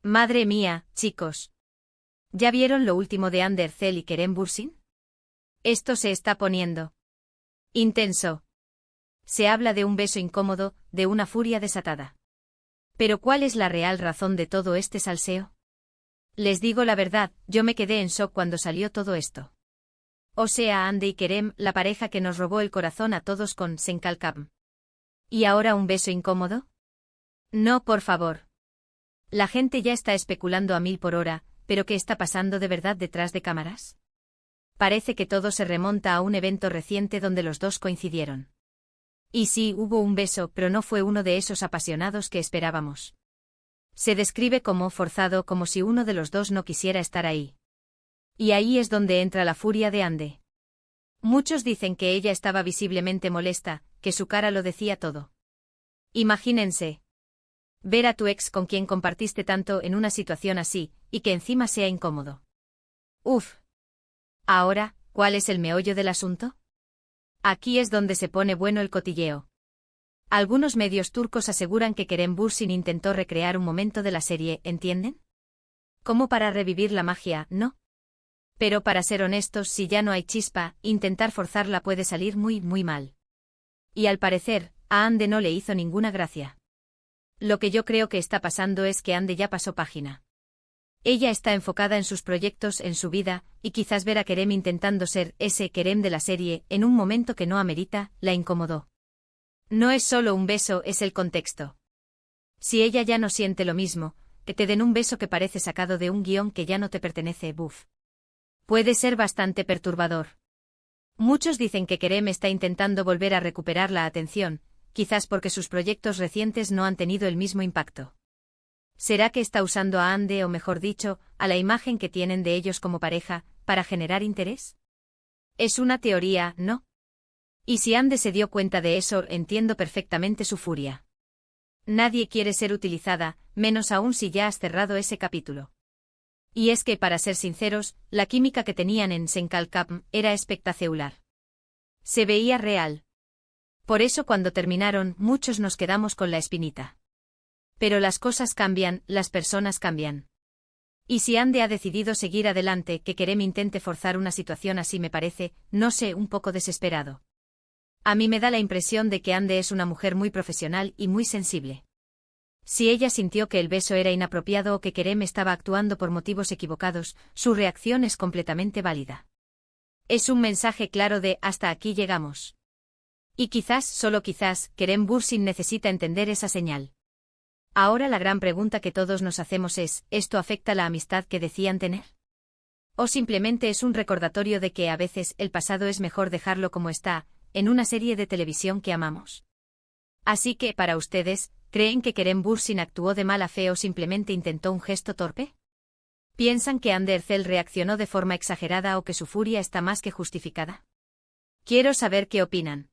Madre mía, chicos. ¿Ya vieron lo último de Ander Ercel y Kerem Bürsin? Esto se está poniendo intenso. Se habla de un beso incómodo, de una furia desatada. Pero ¿cuál es la real razón de todo este salseo? Les digo la verdad, yo me quedé en shock cuando salió todo esto. O sea, Hande y Kerem, la pareja que nos robó el corazón a todos con Senkalkam. ¿Y ahora un beso incómodo? No, por favor. La gente ya está especulando a 1000 por hora, pero ¿qué está pasando de verdad detrás de cámaras? Parece que todo se remonta a un evento reciente donde los dos coincidieron. Y sí, hubo un beso, pero no fue uno de esos apasionados que esperábamos. Se describe como forzado, como si uno de los dos no quisiera estar ahí. Y ahí es donde entra la furia de Hande. Muchos dicen que ella estaba visiblemente molesta, que su cara lo decía todo. Imagínense ver a tu ex con quien compartiste tanto en una situación así, y que encima sea incómodo. Uf. Ahora, ¿cuál es el meollo del asunto? Aquí es donde se pone bueno el cotilleo. Algunos medios turcos aseguran que Kerem Bürsin intentó recrear un momento de la serie, ¿entienden? Como para revivir la magia, ¿no? Pero para ser honestos, si ya no hay chispa, intentar forzarla puede salir muy, muy mal. Y al parecer, a Hande no le hizo ninguna gracia. Lo que yo creo que está pasando es que Hande ya pasó página. Ella está enfocada en sus proyectos, en su vida, y quizás ver a Kerem intentando ser ese Kerem de la serie, en un momento que no amerita, la incomodó. No es solo un beso, es el contexto. Si ella ya no siente lo mismo, que te den un beso que parece sacado de un guión que ya no te pertenece, buf. Puede ser bastante perturbador. Muchos dicen que Kerem está intentando volver a recuperar la atención, quizás porque sus proyectos recientes no han tenido el mismo impacto. ¿Será que está usando a Hande, o mejor dicho, a la imagen que tienen de ellos como pareja, para generar interés? Es una teoría, ¿no? Y si Hande se dio cuenta de eso, entiendo perfectamente su furia. Nadie quiere ser utilizada, menos aún si ya has cerrado ese capítulo. Y es que, para ser sinceros, la química que tenían en Senkalkam era espectacular. Se veía real. Por eso cuando terminaron, muchos nos quedamos con la espinita. Pero las cosas cambian, las personas cambian. Y si Hande ha decidido seguir adelante, que Kerem intente forzar una situación así me parece, no sé, un poco desesperado. A mí me da la impresión de que Hande es una mujer muy profesional y muy sensible. Si ella sintió que el beso era inapropiado o que Kerem estaba actuando por motivos equivocados, su reacción es completamente válida. Es un mensaje claro de hasta aquí llegamos. Y quizás, solo quizás, Kerem Bürsin necesita entender esa señal. Ahora la gran pregunta que todos nos hacemos es, ¿esto afecta la amistad que decían tener? ¿O simplemente es un recordatorio de que a veces el pasado es mejor dejarlo como está, en una serie de televisión que amamos? Así que, para ustedes, ¿creen que Kerem Bürsin actuó de mala fe o simplemente intentó un gesto torpe? ¿Piensan que Hande Ercel reaccionó de forma exagerada o que su furia está más que justificada? Quiero saber qué opinan.